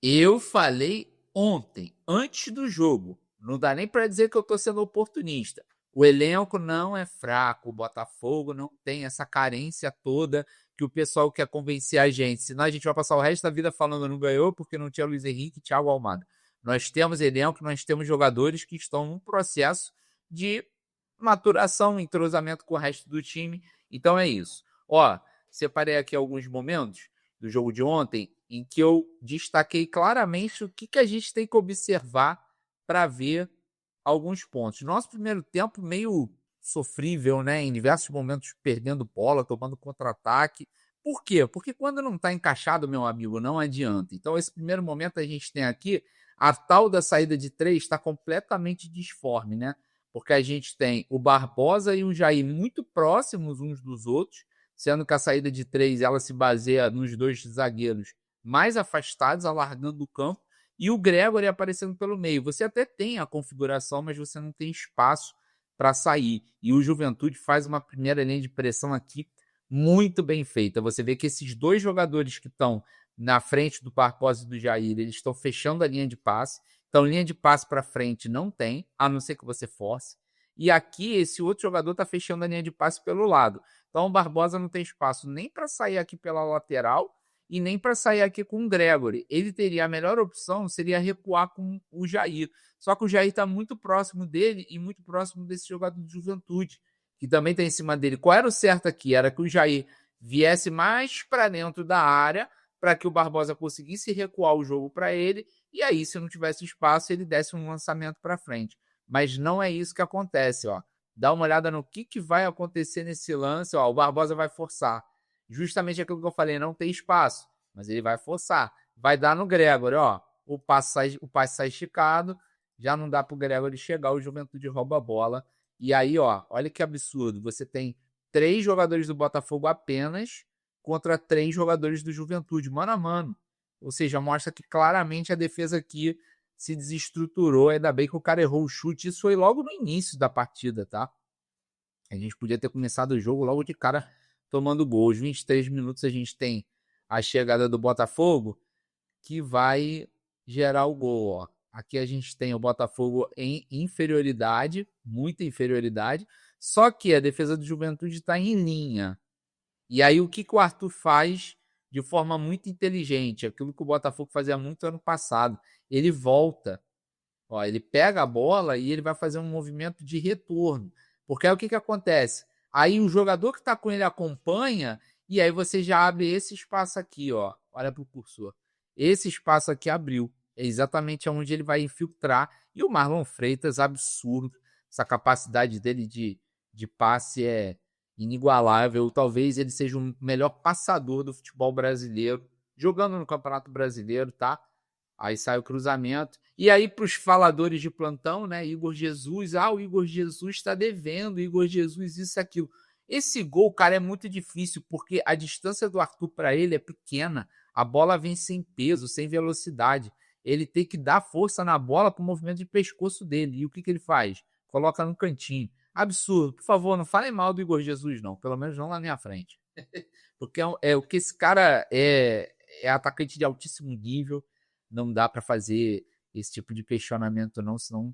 Eu falei ontem, antes do jogo. Não dá nem para dizer que eu estou sendo oportunista. O elenco não é fraco, o Botafogo não tem essa carência toda que o pessoal quer convencer a gente. Senão a gente vai passar o resto da vida falando não ganhou porque não tinha Luiz Henrique e Thiago Almada. Nós temos elenco, nós temos jogadores que estão num processo de maturação, entrosamento com o resto do time. Então é isso. Ó, separei aqui alguns momentos do jogo de ontem em que eu destaquei claramente o que a gente tem que observar para ver alguns pontos. Nosso primeiro tempo meio sofrível, né? Em diversos momentos perdendo bola, tomando contra-ataque. Por quê? Porque quando não está encaixado, meu amigo, não adianta. Então, esse primeiro momento a gente tem aqui, a tal da saída de 3 está completamente disforme, né? Porque a gente tem o Barbosa e o Jair muito próximos uns dos outros, sendo que a saída de 3 ela se baseia nos dois zagueiros mais afastados, alargando o campo, e o Gregory aparecendo pelo meio. Você até tem a configuração, mas você não tem espaço para sair. E o Juventude faz uma primeira linha de pressão aqui muito bem feita. Você vê que esses dois jogadores que estão na frente do Barbosa e do Jair, eles estão fechando a linha de passe. Então, linha de passe para frente não tem, a não ser que você force. E aqui, esse outro jogador está fechando a linha de passe pelo lado. Então, o Barbosa não tem espaço nem para sair aqui pela lateral, e nem para sair aqui com o Gregory. Ele teria a melhor opção, seria recuar com o Jair. Só que o Jair está muito próximo dele e muito próximo desse jogador de Juventude, que também está em cima dele. Qual era o certo aqui? Era que o Jair viesse mais para dentro da área para que o Barbosa conseguisse recuar o jogo para ele e aí, se não tivesse espaço, ele desse um lançamento para frente. Mas não é isso que acontece, ó. Dá uma olhada no que vai acontecer nesse lance, ó. O Barbosa vai forçar justamente aquilo que eu falei, não tem espaço, mas ele vai forçar. Vai dar no Gregory, ó. O passe sai esticado, já não dá pro Gregory chegar, o Juventude rouba a bola. E aí, ó, olha que absurdo. Você tem 3 jogadores do Botafogo apenas contra 3 jogadores do Juventude, mano a mano. Ou seja, mostra que claramente a defesa aqui se desestruturou. Ainda bem que o cara errou o chute. Isso foi logo no início da partida, tá? A gente podia ter começado o jogo logo de cara tomando gol. Aos 23 minutos a gente tem a chegada do Botafogo, que vai gerar o gol. Ó. Aqui a gente tem o Botafogo em inferioridade, muita inferioridade, só que a defesa do Juventude está em linha. E aí o que o Arthur faz de forma muito inteligente, aquilo que o Botafogo fazia muito ano passado, ele volta. Ó, ele pega a bola e ele vai fazer um movimento de retorno. Porque aí o que acontece? Aí o jogador que está com ele acompanha e aí você já abre esse espaço aqui, ó. Olha para o cursor. Esse espaço aqui abriu. É exatamente onde ele vai infiltrar. E o Marlon Freitas, absurdo. Essa capacidade dele de passe é inigualável. Talvez ele seja o melhor passador do futebol brasileiro. Jogando no Campeonato Brasileiro, tá? Aí sai o cruzamento. E aí, para os faladores de plantão, né? Igor Jesus, o Igor Jesus está devendo, Igor Jesus, isso e aquilo. Esse gol, cara, é muito difícil, porque a distância do Arthur para ele é pequena. A bola vem sem peso, sem velocidade. Ele tem que dar força na bola para o movimento de pescoço dele. E o que ele faz? Coloca no cantinho. Absurdo. Por favor, não falem mal do Igor Jesus, não. Pelo menos não na minha frente. Porque o que esse cara é atacante de altíssimo nível. Não dá para fazer esse tipo de questionamento, não, senão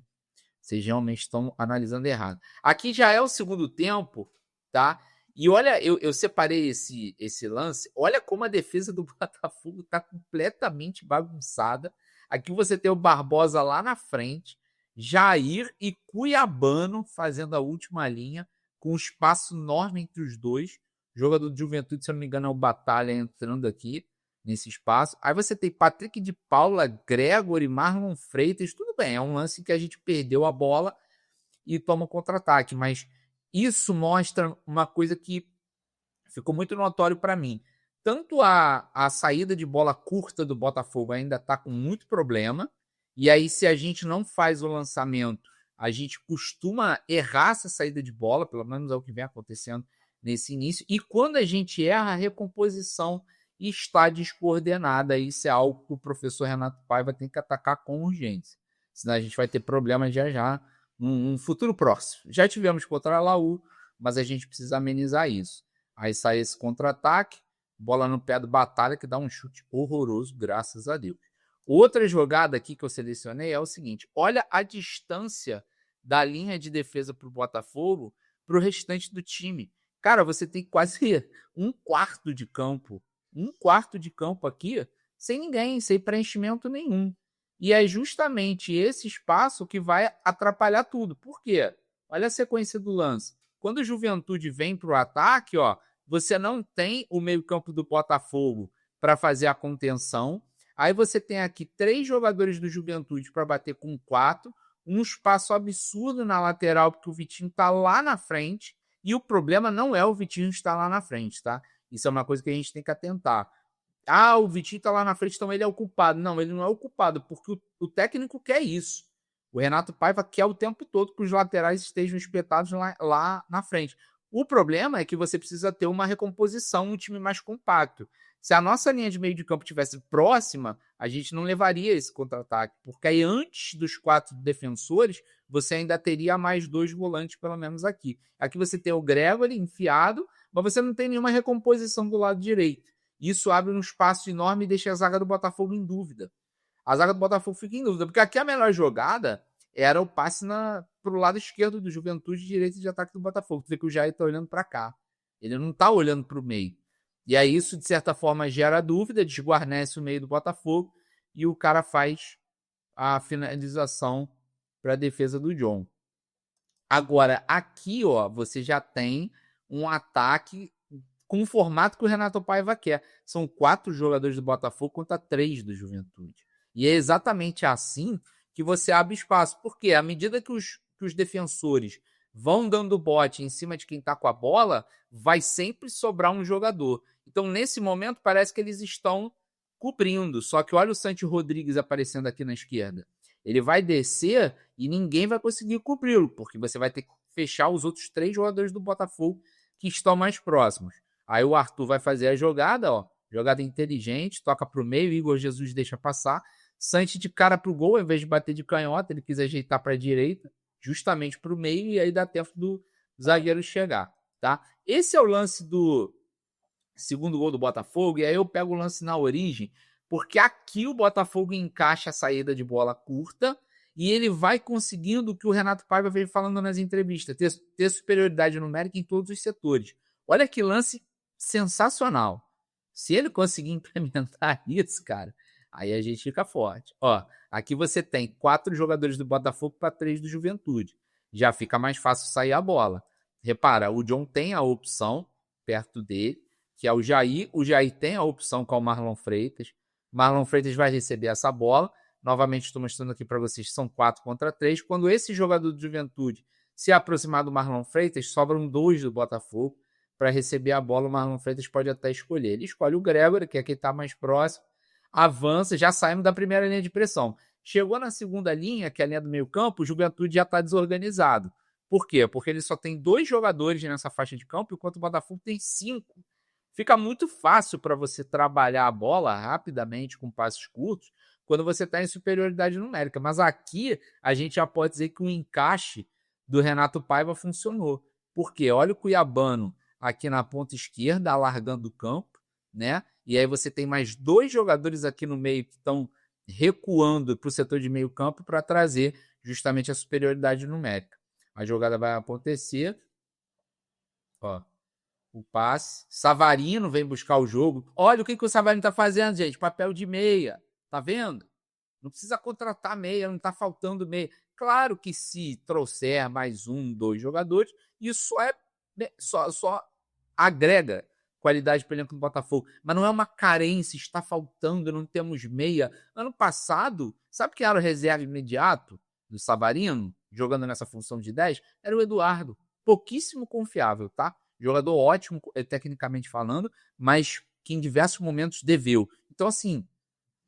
vocês realmente estão analisando errado. Aqui já é o segundo tempo, tá? E olha, eu separei esse lance. Olha como a defesa do Botafogo está completamente bagunçada. Aqui você tem o Barbosa lá na frente, Jair e Cuiabano fazendo a última linha, com um espaço enorme entre os dois. O jogador de Juventude, se eu não me engano, é o Batalha entrando aqui nesse espaço. Aí você tem Patrick de Paula, Gregory, Marlon Freitas, tudo bem, é um lance que a gente perdeu a bola e toma contra-ataque, mas isso mostra uma coisa que ficou muito notório para mim. Tanto a saída de bola curta do Botafogo ainda está com muito problema, e aí se a gente não faz o lançamento, a gente costuma errar essa saída de bola, pelo menos é o que vem acontecendo nesse início, e quando a gente erra, a recomposição está descoordenada. Isso é algo que o professor Renato Paiva tem que atacar com urgência. Senão a gente vai ter problemas já num futuro próximo. Já tivemos contra a Laú, mas a gente precisa amenizar isso. Aí sai esse contra-ataque, bola no pé do Batalha, que dá um chute horroroso, graças a Deus. Outra jogada aqui que eu selecionei é o seguinte: olha a distância da linha de defesa para o Botafogo para o restante do time. Cara, você tem quase um quarto de campo. Um quarto de campo aqui sem ninguém, sem preenchimento nenhum. E é justamente esse espaço que vai atrapalhar tudo. Por quê? Olha a sequência do lance. Quando o Juventude vem para o ataque, ó, você não tem o meio-campo do Botafogo para fazer a contenção. Aí você tem aqui 3 jogadores do Juventude para bater com 4, um espaço absurdo na lateral, porque o Vitinho está lá na frente. E o problema não é o Vitinho estar lá na frente, tá? Isso é uma coisa que a gente tem que atentar. Ah, o Vitinho está lá na frente, então ele é o culpado. Não, ele não é o culpado, porque o técnico quer isso. O Renato Paiva quer o tempo todo que os laterais estejam espetados lá na frente. O problema é que você precisa ter uma recomposição, um time mais compacto. Se a nossa linha de meio de campo tivesse próxima, a gente não levaria esse contra-ataque, porque aí antes dos 4 defensores, você ainda teria mais 2 volantes, pelo menos aqui. Aqui você tem o Gregory enfiado, mas você não tem nenhuma recomposição do lado direito. Isso abre um espaço enorme e deixa a zaga do Botafogo em dúvida. A zaga do Botafogo fica em dúvida, porque aqui a melhor jogada era o passe para o lado esquerdo do Juventude, direito de ataque do Botafogo. Você vê que o Jair está olhando para cá. Ele não está olhando para o meio. E aí isso, de certa forma, gera dúvida, desguarnece o meio do Botafogo e o cara faz a finalização para a defesa do John. Agora, aqui, ó, você já tem um ataque com o formato que o Renato Paiva quer. São 4 jogadores do Botafogo contra 3 do Juventude. E é exatamente assim que você abre espaço. Porque à medida que os defensores vão dando bote em cima de quem está com a bola, vai sempre sobrar um jogador. Então, nesse momento, parece que eles estão cobrindo. Só que olha o Santi Rodrigues aparecendo aqui na esquerda. Ele vai descer e ninguém vai conseguir cobri-lo, porque você vai ter que fechar os outros 3 jogadores do Botafogo que estão mais próximos. Aí o Arthur vai fazer a jogada, ó, jogada inteligente, toca para o meio, Igor Jesus deixa passar, Santi de cara para o gol, ao invés de bater de canhota, ele quis ajeitar para a direita, justamente para o meio, e aí dá tempo do zagueiro chegar, tá? Esse é o lance do segundo gol do Botafogo, e aí eu pego o lance na origem, porque aqui o Botafogo encaixa a saída de bola curta, e ele vai conseguindo o que o Renato Paiva veio falando nas entrevistas, ter superioridade numérica em todos os setores. Olha que lance sensacional. Se ele conseguir implementar isso, cara, aí a gente fica forte. Ó, aqui você tem 4 jogadores do Botafogo para 3 do Juventude. Já fica mais fácil sair a bola. Repara, o John tem a opção perto dele, que é o Jair. O Jair tem a opção com o Marlon Freitas. Marlon Freitas vai receber essa bola. Novamente estou mostrando aqui para vocês, são 4 contra 3. Quando esse jogador do Juventude se aproximar do Marlon Freitas, sobram 2 do Botafogo. Para receber a bola, o Marlon Freitas pode até escolher. Ele escolhe o Gregory, que é quem está mais próximo, avança, já saímos da primeira linha de pressão. Chegou na segunda linha, que é a linha do meio campo, o Juventude já está desorganizado. Por quê? Porque ele só tem 2 jogadores nessa faixa de campo, enquanto o Botafogo tem 5. Fica muito fácil para você trabalhar a bola rapidamente com passos curtos, quando você está em superioridade numérica. Mas aqui a gente já pode dizer que o encaixe do Renato Paiva funcionou. Por quê? Olha o Cuiabano aqui na ponta esquerda, alargando o campo, né? E aí você tem mais 2 jogadores aqui no meio que estão recuando para o setor de meio campo para trazer justamente a superioridade numérica. A jogada vai acontecer. Ó, o passe. Savarino vem buscar o jogo. Olha o que o Savarino está fazendo, gente. Papel de meia. Tá vendo? Não precisa contratar meia, não está faltando meia. Claro que se trouxer mais 1, 2 jogadores, isso só agrega qualidade para o elenco do Botafogo, mas não é uma carência, está faltando, não temos meia. Ano passado, sabe quem era o reserva imediato do Savarino, jogando nessa função de 10? Era o Eduardo, pouquíssimo confiável, tá? Jogador ótimo, tecnicamente falando, mas que em diversos momentos deveu. Então, assim,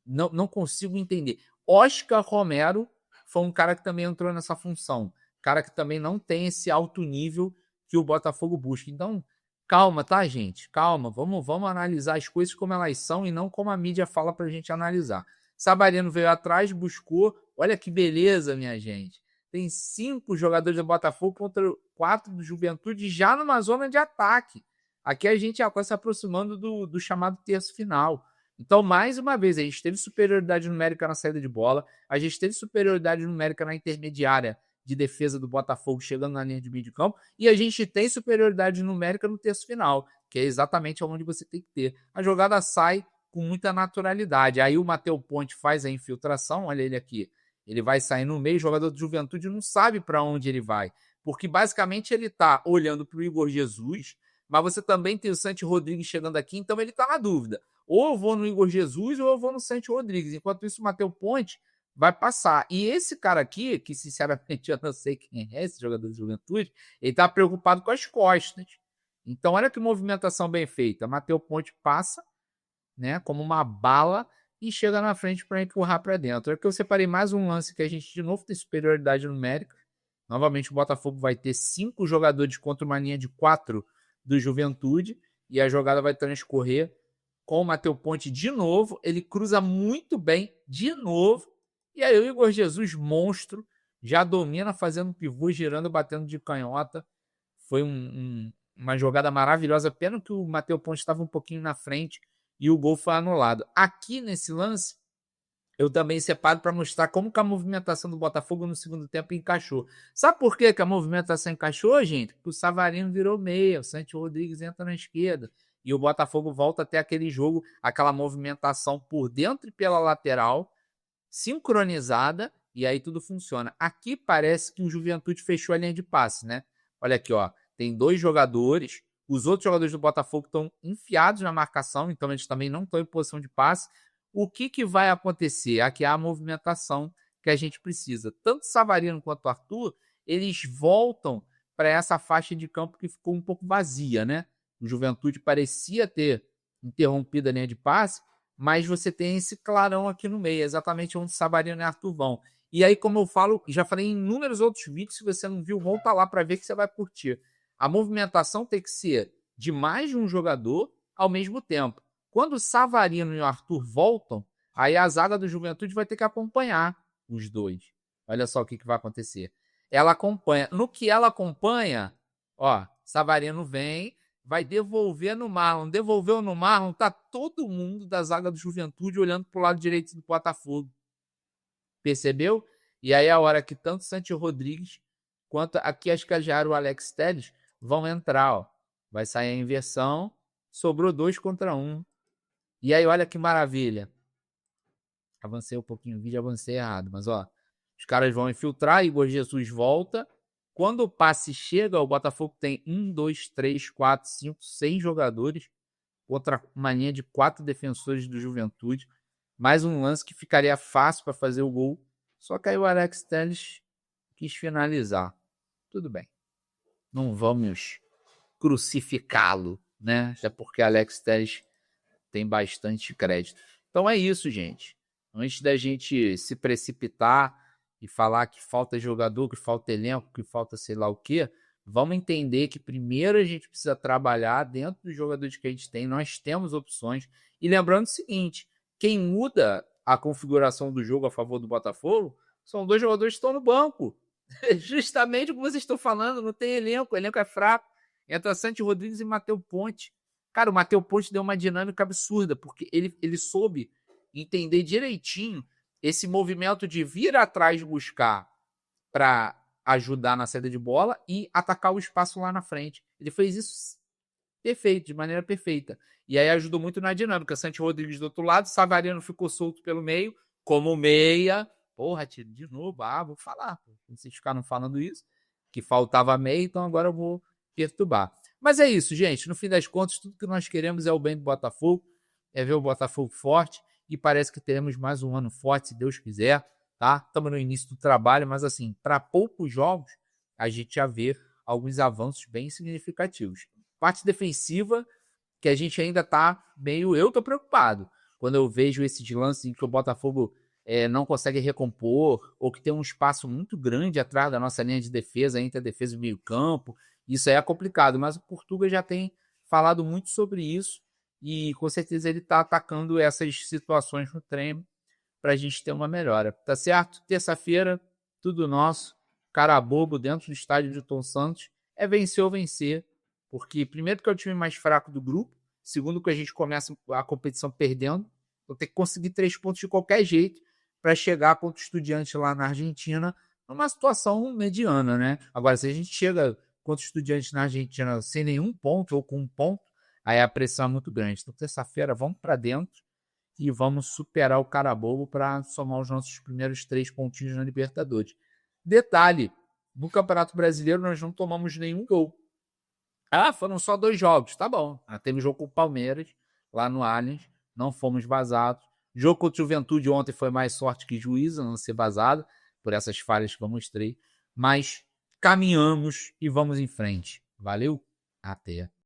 não consigo entender. Oscar Romero foi um cara que também entrou nessa função, cara que também não tem esse alto nível que o Botafogo busca. Então, calma, tá, gente? Calma, vamos analisar as coisas como elas são e não como a mídia fala pra gente analisar. Savarino veio atrás, buscou. Olha que beleza, minha gente. Tem 5 jogadores do Botafogo contra 4 do Juventude já numa zona de ataque. Aqui a gente já está se aproximando do chamado terço final. Então, mais uma vez, a gente teve superioridade numérica na saída de bola, a gente teve superioridade numérica na intermediária de defesa do Botafogo chegando na linha de meio de campo, e a gente tem superioridade numérica no terço final, que é exatamente onde você tem que ter. A jogada sai com muita naturalidade. Aí o Matheus Ponte faz a infiltração, olha ele aqui. Ele vai sair no meio, o jogador de Juventude não sabe para onde ele vai, porque basicamente ele está olhando para o Igor Jesus, mas você também tem o Santi Rodrigues chegando aqui, então ele está na dúvida. Ou eu vou no Igor Jesus ou eu vou no Santi Rodrigues. Enquanto isso, o Matheus Ponte vai passar. E esse cara aqui, que sinceramente eu não sei quem é esse jogador de Juventude, ele tá preocupado com as costas. Então olha que movimentação bem feita. Matheus Ponte passa, né, como uma bala e chega na frente para empurrar para dentro. É que eu separei mais um lance que a gente de novo tem superioridade numérica. Novamente o Botafogo vai ter 5 jogadores contra uma linha de 4 do Juventude e a jogada vai transcorrer com o Matheus Ponte de novo. Ele cruza muito bem de novo. E aí o Igor Jesus, monstro, já domina fazendo um pivô, girando, batendo de canhota. Foi uma jogada maravilhosa. Pena que o Matheus Ponte estava um pouquinho na frente e o gol foi anulado. Aqui nesse lance, eu também separo para mostrar como que a movimentação do Botafogo no segundo tempo encaixou. Sabe por que a movimentação encaixou, gente? Porque o Savarino virou meia, o Santi Rodrigues entra na esquerda e o Botafogo volta até aquele jogo, aquela movimentação por dentro e pela lateral, sincronizada, e aí tudo funciona. Aqui parece que o Juventude fechou a linha de passe, né? Olha aqui, ó, tem 2 jogadores, os outros jogadores do Botafogo estão enfiados na marcação, então eles também não estão em posição de passe. O que vai acontecer? Aqui é a movimentação que a gente precisa. Tanto Savarino quanto Arthur, eles voltam para essa faixa de campo que ficou um pouco vazia, né? O Juventude parecia ter interrompido a linha de passe, mas você tem esse clarão aqui no meio, exatamente onde Savarino e Arthur vão. E aí, como eu falo, já falei em inúmeros outros vídeos, se você não viu, volta lá para ver que você vai curtir. A movimentação tem que ser de mais de um jogador ao mesmo tempo. Quando o Savarino e o Arthur voltam, aí a zaga do Juventude vai ter que acompanhar os dois. Olha só o que vai acontecer. Ela acompanha. No que ela acompanha, ó, Savarino vem, vai devolver no Marlon. Devolveu no Marlon, tá todo mundo da zaga do Juventude olhando pro lado direito do Botafogo. Percebeu? E aí é a hora que tanto o Santi Rodrigues quanto aqui acho que já era o Alex Telles vão entrar, ó. Vai sair a inversão, sobrou 2 contra 1. E aí olha que maravilha. Avancei um pouquinho o vídeo, avancei errado, mas ó, os caras vão infiltrar, Igor Jesus volta. Quando o passe chega, o Botafogo tem 1, 2, 3, 4, 5, 6 jogadores contra uma linha de 4 defensores do Juventude. Mais um lance que ficaria fácil para fazer o gol. Só que aí o Alex Telles quis finalizar. Tudo bem. Não vamos crucificá-lo, né? Até porque Alex Telles tem bastante crédito. Então é isso, gente. Antes da gente se precipitar e falar que falta jogador, que falta elenco, que falta sei lá o quê, vamos entender que primeiro a gente precisa trabalhar dentro dos jogadores que a gente tem. Nós temos opções. E lembrando o seguinte, quem muda a configuração do jogo a favor do Botafogo são 2 jogadores que estão no banco. Justamente o que vocês estão falando, não tem elenco, o elenco é fraco. Entra Santi Rodrigues e Matheus Ponte. Cara, o Matheus Ponte deu uma dinâmica absurda, porque ele soube entender direitinho esse movimento de vir atrás buscar para ajudar na saída de bola e atacar o espaço lá na frente. Ele fez isso perfeito, de maneira perfeita. E aí ajudou muito na dinâmica. Santi Rodrigues do outro lado, Savarino ficou solto pelo meio, como meia. Porra, tio, de novo, vou falar. Vocês ficaram falando isso, que faltava meia, então agora eu vou perturbar. Mas é isso, gente. No fim das contas, tudo que nós queremos é o bem do Botafogo, é ver o Botafogo forte, e parece que teremos mais um ano forte, se Deus quiser, tá? Estamos no início do trabalho, mas assim, para poucos jogos, a gente já vê alguns avanços bem significativos. Parte defensiva, que a gente ainda tá meio... Eu tô preocupado quando eu vejo esses lances em que o Botafogo não consegue recompor, ou que tem um espaço muito grande atrás da nossa linha de defesa, entre a defesa e o meio campo. Isso aí é complicado, mas o Portuga já tem falado muito sobre isso e com certeza ele está atacando essas situações no treino para a gente ter uma melhora. Tá certo? Terça-feira, tudo nosso, cara bobo dentro do estádio de Tom Santos, é vencer ou vencer, porque primeiro que é o time mais fraco do grupo, segundo que a gente começa a competição perdendo, Então tem que conseguir 3 pontos de qualquer jeito para chegar contra o Estudiantes lá na Argentina numa situação mediana, né? Agora, se a gente chega contra o Estudiantes na Argentina sem nenhum ponto ou com um ponto, aí a pressão é muito grande. Então, terça-feira, vamos para dentro e vamos superar o Carabobo para somar os nossos primeiros 3 pontinhos na Libertadores. Detalhe, no Campeonato Brasileiro nós não tomamos nenhum gol. Foram só 2 jogos, tá bom. Teve jogo com o Palmeiras, lá no Allianz, não fomos vazados. Jogo contra o Juventude ontem foi mais sorte que juízo, não ser vazado, por essas falhas que eu mostrei. Mas caminhamos e vamos em frente. Valeu? Até.